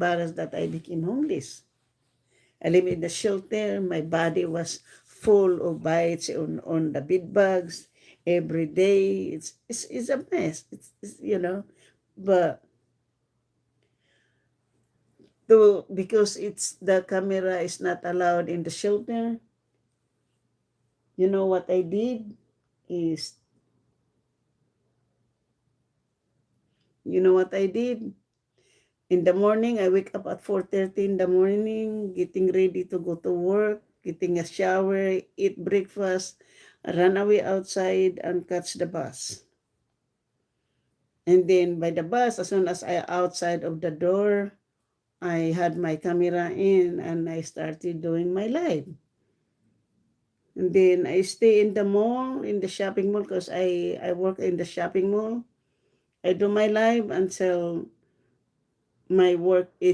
embarrassed that I became homeless. I live in the shelter. My body was full of bites on the bed bugs every day. It's a mess. But because it's the camera is not allowed in the shelter, you know what I did is you know what I did? In the morning, I wake up at 4:30 in the morning, getting ready to go to work, getting a shower, eat breakfast, run away outside and catch the bus. And then by the bus, as soon as I outside of the door, I had my camera in and I started doing my live. And then I stay in the mall, in the shopping mall, because I work in the shopping mall. I do my live until my work is